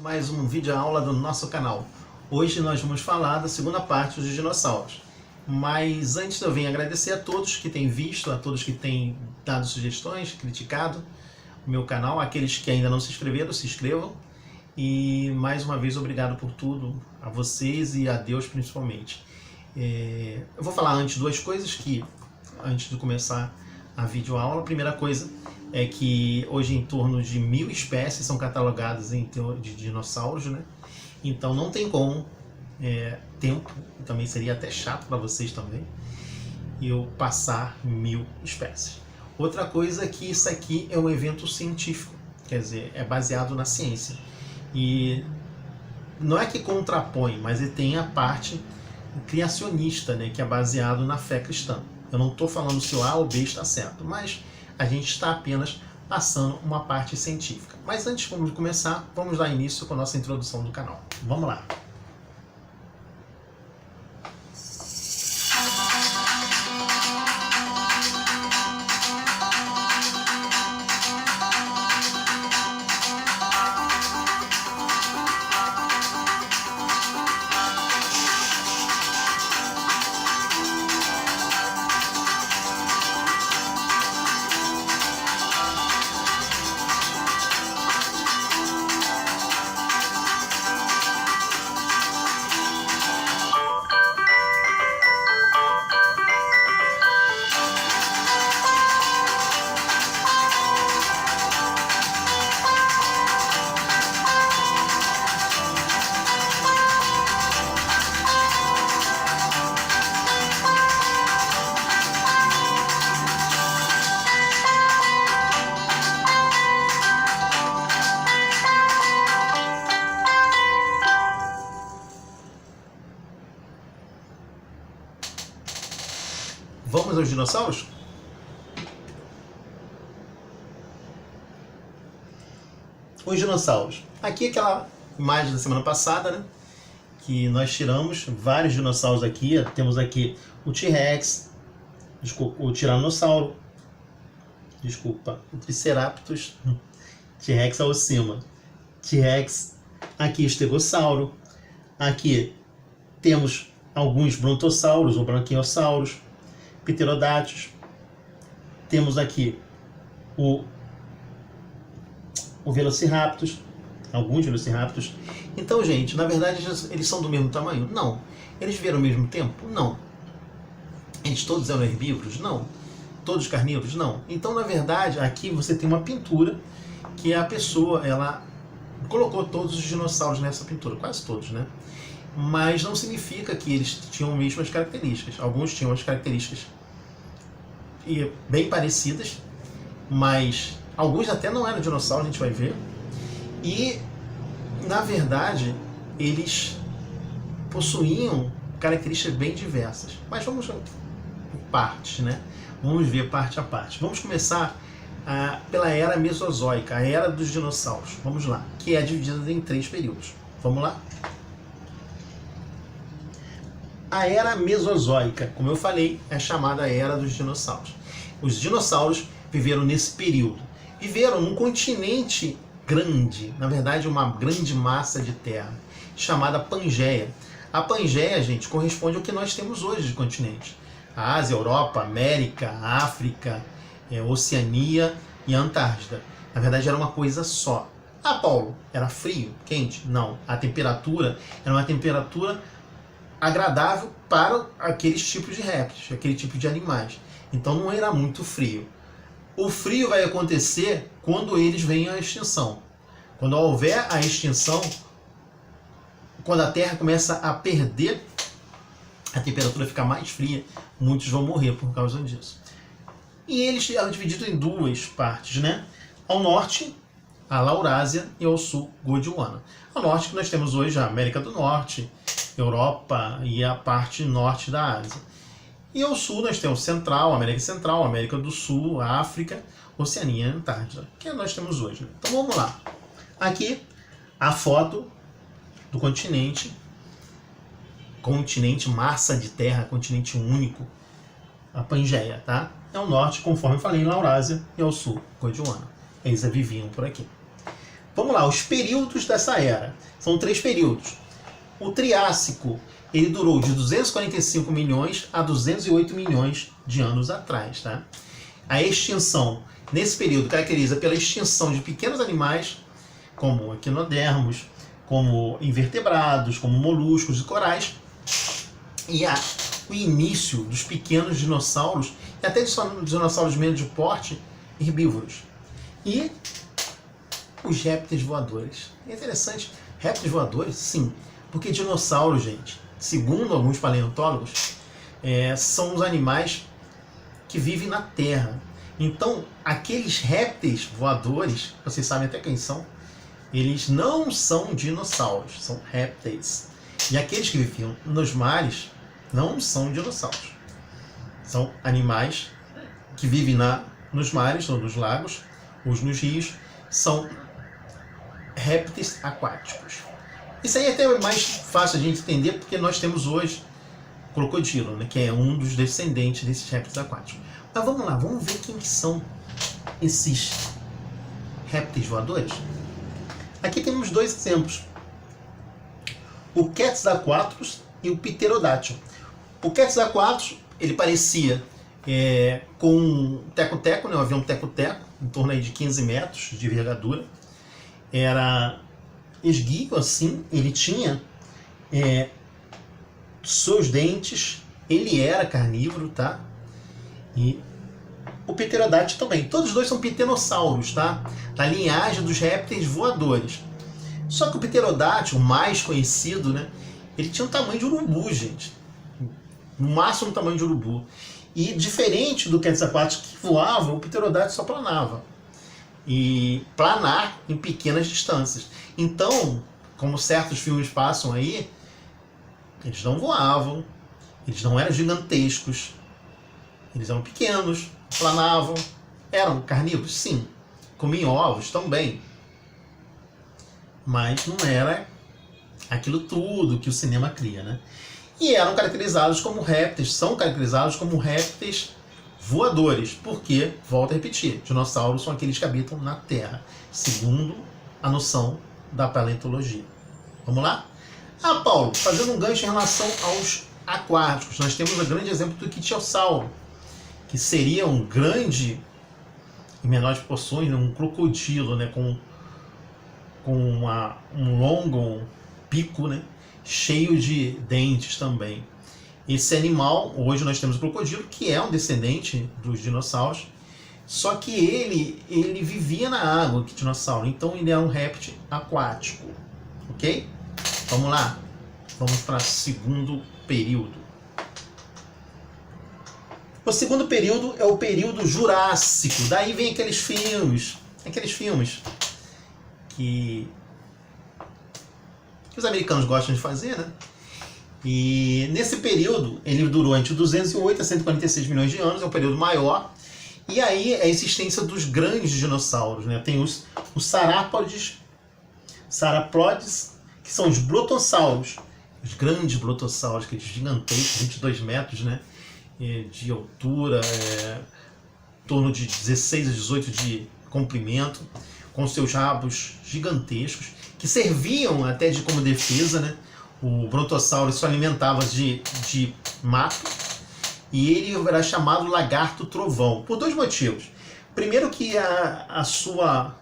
mais um vídeo aula do nosso canal. Hoje nós vamos falar da segunda parte dos dinossauros. Mas antes eu venho agradecer a todos que têm visto, a todos que têm dado sugestões, criticado o meu canal, aqueles que ainda não se inscreveram, se inscrevam. E mais uma vez obrigado por tudo, a vocês e a Deus principalmente. Eu vou falar antes duas coisas antes de começar a videoaula. A primeira coisa é que hoje em torno de 1000 espécies são catalogadas de dinossauros, né? Então não tem como, tempo, também seria até chato para vocês também, eu passar 1000 espécies. Outra coisa é que isso aqui é um evento científico, quer dizer, é baseado na ciência. E não é que contrapõe, mas ele tem a parte criacionista, né, que é baseado na fé cristã. Eu não estou falando se o A ou B está certo, mas a gente está apenas passando uma parte científica. Mas antes de começar, vamos dar início com a nossa introdução do canal. Vamos lá! Vamos aos dinossauros? Os dinossauros. Aqui é aquela imagem da semana passada, né? Que nós tiramos vários dinossauros aqui. Temos aqui o T-Rex, o Tiranossauro, o Triceratops, T-Rex ao cima, T-Rex, aqui Estegossauro, aqui temos alguns brontossauros ou branquiossauros, pterodátios, temos aqui o Velociraptor, alguns Velociraptors. Então, gente, na verdade eles são do mesmo tamanho? Não. Eles vieram ao mesmo tempo? Não. Eles todos eram herbívoros? Não. Todos carnívoros? Não. Então, na verdade, aqui você tem uma pintura que a pessoa, ela colocou todos os dinossauros nessa pintura, quase todos, né? Mas não significa que eles tinham as mesmas características. Alguns tinham as características bem parecidas, mas alguns até não eram dinossauros, a gente vai ver. E, na verdade, eles possuíam características bem diversas. Mas vamos por partes, né? Vamos ver parte a parte. Vamos começar pela Era Mesozoica, a Era dos Dinossauros. Vamos lá, que é dividida em 3 períodos. Vamos lá? A Era Mesozoica, como eu falei, é chamada Era dos Dinossauros. Os dinossauros viveram nesse período. Viveram num continente grande, na verdade uma grande massa de terra, chamada Pangeia. A Pangeia, gente, corresponde ao que nós temos hoje de continente. A Ásia, Europa, América, África, Oceania e Antártida. Na verdade era uma coisa só. Ah, Paulo, era frio, quente? Não. A temperatura era uma temperatura agradável para aqueles tipos de répteis, aquele tipo de animais. Então não era muito frio. O frio vai acontecer quando eles vêm à extinção. Quando houver a extinção, quando a Terra começa a perder, a temperatura fica mais fria, muitos vão morrer por causa disso. E eles eram divididos em 2 partes, né? Ao norte, a Laurásia, e ao sul, Gondwana. Ao norte que nós temos hoje a América do Norte, Europa e a parte norte da Ásia. E ao sul nós temos Central, América do Sul, África, Oceania e Antártida, que nós temos hoje. Né? Então vamos lá. Aqui a foto do continente, massa de terra, continente único, a Pangeia, tá? Ao norte, conforme eu falei, Laurásia, e ao sul, Gondwana. Eles viviam por aqui. Vamos lá, os períodos dessa era. São 3 períodos. O Triássico, ele durou de 245 milhões a 208 milhões de anos atrás, tá? A extinção, nesse período, caracteriza pela extinção de pequenos animais, como equinodermos, como invertebrados, como moluscos e corais, e o início dos pequenos dinossauros, e até de dinossauros médio de porte, herbívoros. E os répteis voadores. É interessante, répteis voadores? Sim, porque dinossauros, gente, segundo alguns paleontólogos, são os animais que vivem na Terra. Então, aqueles répteis voadores, vocês sabem até quem são, eles não são dinossauros, são répteis. E aqueles que viviam nos mares não são dinossauros. São animais que vivem nos mares, ou nos lagos, ou nos rios, são répteis aquáticos. Isso aí é até mais fácil a gente entender, porque nós temos hoje crocodilo, né, que é um dos descendentes desses répteis aquáticos. Mas vamos lá, vamos ver quem que são esses répteis voadores. Aqui temos 2 exemplos. O Quetzalcoatlus e o Pterodátilo. O Quetzalcoatlus, ele parecia com um teco-teco, né, um avião teco-teco, em torno aí de 15 metros de envergadura. Era esguio assim, ele tinha seus dentes, ele era carnívoro, tá? E o Pterodátilo também. Todos os dois são pterossauros, tá? Da linhagem dos répteis voadores. Só que o Pterodátilo, o mais conhecido, né? Ele tinha um tamanho de urubu, gente. No máximo o tamanho de urubu. E diferente do Quetzalcoatlus que voava, o Pterodátilo só planava. E planar em pequenas distâncias. Então, como certos filmes passam aí, eles não voavam, eles não eram gigantescos, eles eram pequenos, planavam, eram carnívoros, sim, comiam ovos também, mas não era aquilo tudo que o cinema cria, né? E eram caracterizados como répteis, são caracterizados como répteis voadores, porque, volto a repetir, dinossauros são aqueles que habitam na Terra, segundo a noção da paleontologia. Vamos lá? Ah, Paulo, fazendo um gancho em relação aos aquáticos, nós temos o grande exemplo do Ictiosauro, que seria um grande, em menores proporções, um crocodilo, né, com um longo pico, né, cheio de dentes também. Esse animal, hoje nós temos o crocodilo, que é um descendente dos dinossauros, só que ele vivia na água, que dinossauro, então ele é um réptil aquático, ok? Vamos lá, vamos para o segundo período. O segundo período é o período Jurássico, daí vem aqueles filmes que os americanos gostam de fazer, né? E nesse período, ele durou entre 208 a 146 milhões de anos, é um período maior. E aí a existência dos grandes dinossauros, né? Tem os saurópodes, que são os brotossauros, os grandes brotossauros, aqueles gigantescos, 22 metros, né? De altura, em torno de 16 a 18 de comprimento, com seus rabos gigantescos, que serviam até como defesa, né? O brontossauro se alimentava de mato, e ele era chamado lagarto trovão, por 2 motivos. Primeiro que a sua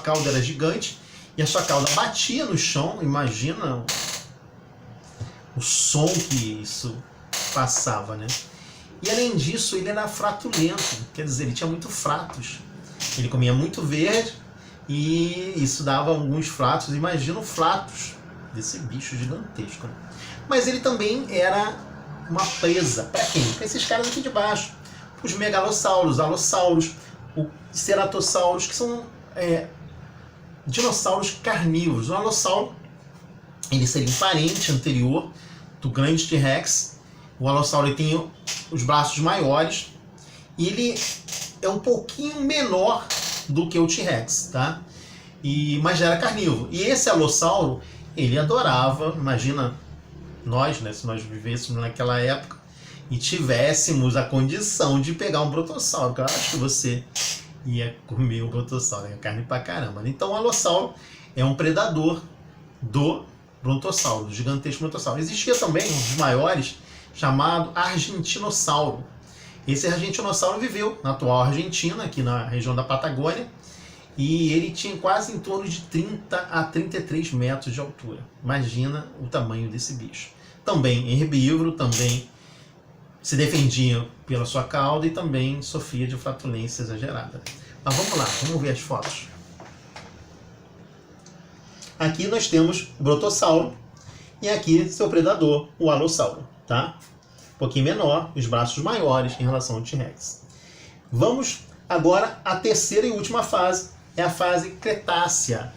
cauda era gigante, e a sua cauda batia no chão, imagina o som que isso passava, né? E além disso, ele era fratulento, quer dizer, ele tinha muito fratos. Ele comia muito verde, e isso dava alguns fratos, imagina fratos desse bicho gigantesco, né? Mas ele também era uma presa. Para quem? Para esses caras aqui de baixo. Os megalossauros, alossauros, os ceratossauros, que são dinossauros carnívoros. O alossauro, ele seria um parente anterior do grande T-Rex. O alossauro ele tem os braços maiores e ele é um pouquinho menor do que o T-Rex, tá? Mas já era carnívoro. E esse alossauro, ele adorava, imagina nós, né, se nós vivêssemos naquela época e tivéssemos a condição de pegar um brotossauro, que eu acho que você ia comer o brotossauro, é carne pra caramba. Então o alossauro, é um predador do brontossauro, do gigantesco brontossauro. Existia também um dos maiores, chamado argentinossauro. Esse argentinossauro viveu na atual Argentina, aqui na região da Patagônia, e ele tinha quase em torno de 30 a 33 metros de altura. Imagina o tamanho desse bicho. Também herbívoro, também se defendia pela sua cauda e também sofria de flatulência exagerada. Mas vamos lá, vamos ver as fotos. Aqui nós temos o brontossauro e aqui seu predador, o alossauro, tá? Um pouquinho menor, os braços maiores em relação ao T-Rex. Vamos agora à terceira e última fase, é a fase Cretácea.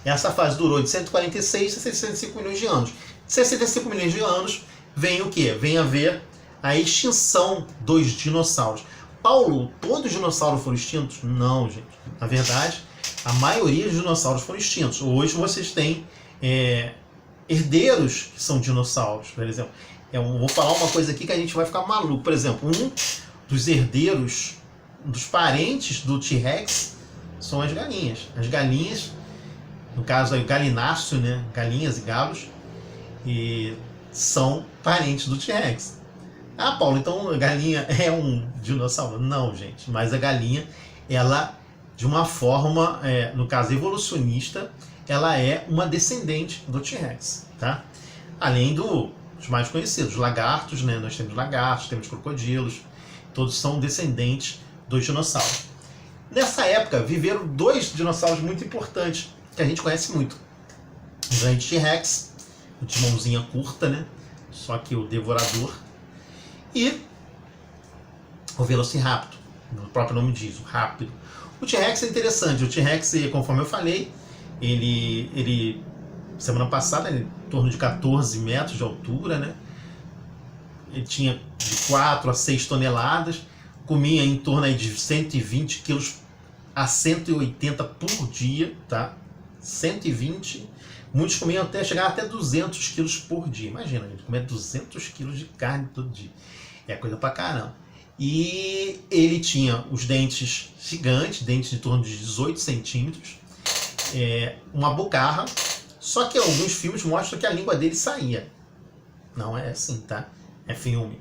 Essa fase durou de 146 a 65 milhões de anos. De 65 milhões de anos vem o quê? Vem a ver a extinção dos dinossauros. Paulo, todos os dinossauros foram extintos? Não, gente. Na verdade, a maioria dos dinossauros foram extintos. Hoje vocês têm herdeiros que são dinossauros, por exemplo. Vou falar uma coisa aqui que a gente vai ficar maluco. Por exemplo, um dos herdeiros, dos parentes do T-Rex, são as galinhas. As galinhas, no caso aí, galináceo, né? Galinhas e galos, e são parentes do T-Rex. Ah, Paulo, então a galinha é um dinossauro? Não, gente. Mas a galinha, ela, de uma forma, no caso evolucionista, ela é uma descendente do T-Rex, tá? Além dos mais conhecidos, lagartos, né? Nós temos lagartos, temos crocodilos, todos são descendentes dos dinossauros. Nessa época, viveram dois dinossauros muito importantes, que a gente conhece muito. O grande T-Rex, o de mãozinha curta, né? Só que o devorador. E o Velociraptor, o próprio nome diz, o rápido. O T-Rex é interessante. O T-Rex, conforme eu falei, ele semana passada, em torno de 14 metros de altura, né? Ele tinha de 4 a 6 toneladas, comia em torno aí de 120 quilos a 180 por dia, tá? 120. Muitos comiam chegar até 200 quilos por dia. Imagina, a gente comer 200 quilos de carne todo dia. É coisa pra caramba. E ele tinha os dentes gigantes, dentes de torno de 18 centímetros, uma bocarra, só que alguns filmes mostram que a língua dele saía. Não é assim, tá? É filme.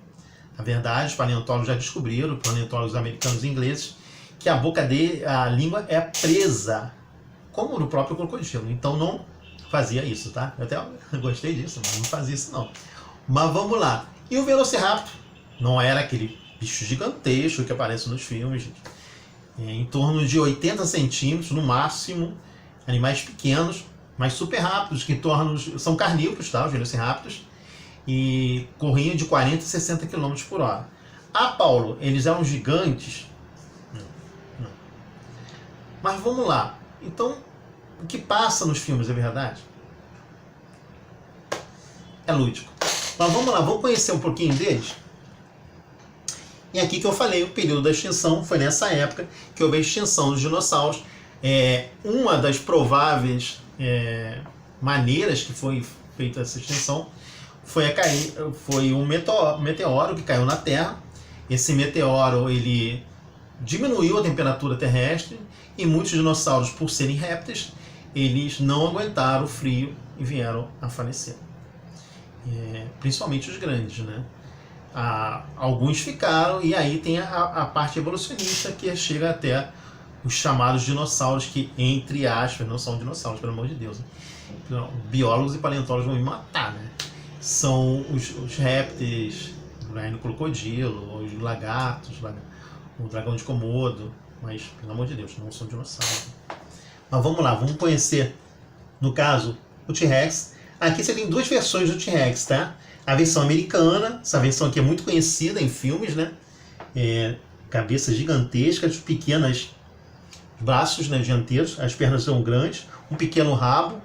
Na verdade, os paleontólogos já descobriram, paleontólogos americanos e ingleses, que a boca dele, a língua é presa, como no próprio crocodilo. Então não fazia isso, tá? Eu até gostei disso, mas não fazia isso não. Mas vamos lá. E o Velociraptor não era aquele bicho gigantesco que aparece nos filmes, gente. Em torno de 80 centímetros no máximo, animais pequenos, mas super rápidos, que são carnívoros, tá? Os Velociraptors, e corriam de 40 a 60 km por hora. Ah, Paulo, eles eram gigantes? Não. Mas vamos lá. Então, o que passa nos filmes é verdade? É lúdico. Mas vamos lá, vamos conhecer um pouquinho deles? E aqui que eu falei, o período da extinção foi nessa época que houve a extinção dos dinossauros. Uma das prováveis maneiras que foi feita essa extinção foi um meteoro que caiu na Terra. Esse meteoro ele diminuiu a temperatura terrestre e muitos dinossauros, por serem répteis, eles não aguentaram o frio e vieram a falecer. Principalmente os grandes, né? Alguns ficaram, e aí tem a parte evolucionista que chega até os chamados dinossauros, que, entre aspas, não são dinossauros, pelo amor de Deus. Então, biólogos e paleontólogos vão me matar, né? São os répteis, o crocodilo, os lagartos, o dragão de Komodo, mas, pelo amor de Deus, não são dinossauros. Mas vamos lá, vamos conhecer, no caso, o T-Rex. Aqui você tem duas versões do T-Rex, tá? A versão americana, essa versão aqui é muito conhecida em filmes, né? Cabeças gigantescas, pequenas braços, né, dianteiros, as pernas são grandes, um pequeno rabo,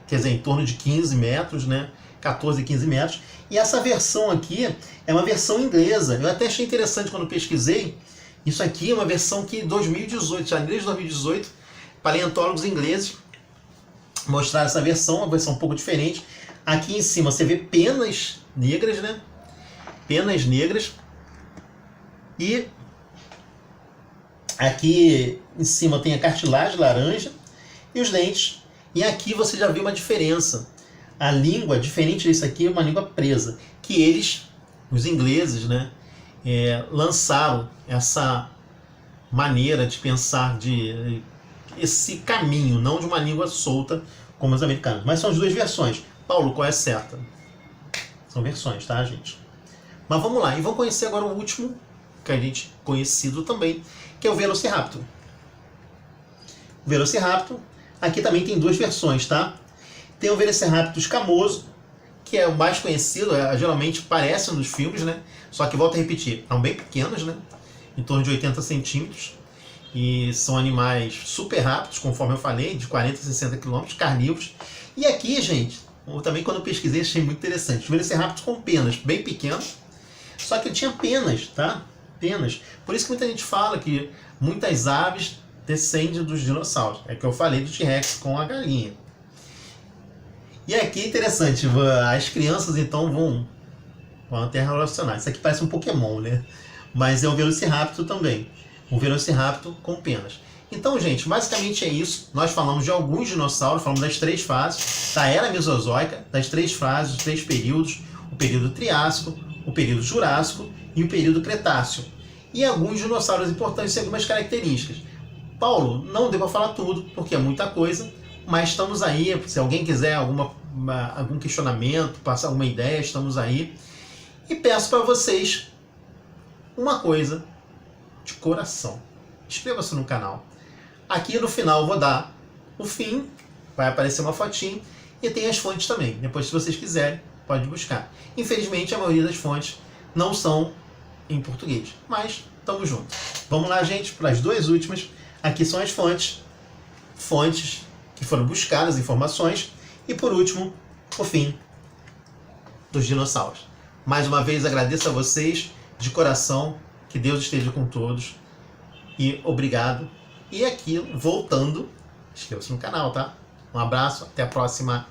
quer dizer, em torno de 15 metros, né? 14, 15 metros. E essa versão aqui é uma versão inglesa. Eu até achei interessante quando pesquisei. Isso aqui é uma versão que em 2018, janeiro de 2018, paleontólogos ingleses mostraram essa versão, uma versão um pouco diferente. Aqui em cima você vê penas negras, né? Penas negras. E aqui em cima tem a cartilagem laranja e os dentes. E aqui você já viu uma diferença. A língua, diferente disso aqui, é uma língua presa. Que eles, os ingleses, né, lançaram essa maneira de pensar, esse caminho, não de uma língua solta como os americanos. Mas são as duas versões. Paulo, qual é a certa? São versões, tá, gente? Mas vamos lá, e vamos conhecer agora o último, que a gente conhecido também, que é o Velociraptor. O Velociraptor, aqui também tem duas versões, tá? Tem o Velociraptor escamoso, que é o mais conhecido, geralmente parece nos filmes, né? Só que, volto a repetir, são bem pequenos, né? Em torno de 80 centímetros. E são animais super rápidos, conforme eu falei, de 40 a 60 quilômetros, carnívoros. E aqui, gente, também quando eu pesquisei, achei muito interessante. Os Velociraptors com penas, bem pequenos, só que ele tinha penas, tá? Penas. Por isso que muita gente fala que muitas aves descendem dos dinossauros. É que eu falei do T-Rex com a galinha. E aqui é interessante, as crianças então vão até relacionar. Isso aqui parece um Pokémon, né? Mas é o Velociraptor também. O Velociraptor com penas. Então, gente, basicamente é isso. Nós falamos de alguns dinossauros, falamos das três fases da Era Mesozoica, das três fases, dos três períodos, o período Triássico, o período Jurássico e o período Cretáceo. E alguns dinossauros importantes e algumas características. Paulo, não deu para falar tudo, porque é muita coisa, mas estamos aí. Se alguém quiser algum questionamento, passar alguma ideia, estamos aí. E peço para vocês uma coisa de coração. Inscreva-se no canal. Aqui no final eu vou dar o fim, vai aparecer uma fotinho e tem as fontes também. Depois, se vocês quiserem, pode buscar. Infelizmente, a maioria das fontes não são em português, mas estamos juntos. Vamos lá, gente, para as duas últimas. Aqui são as fontes que foram buscadas, informações. E por último, o fim dos dinossauros. Mais uma vez, agradeço a vocês de coração. Que Deus esteja com todos. E obrigado. E aqui, voltando, inscreva-se no canal, tá? Um abraço, até a próxima.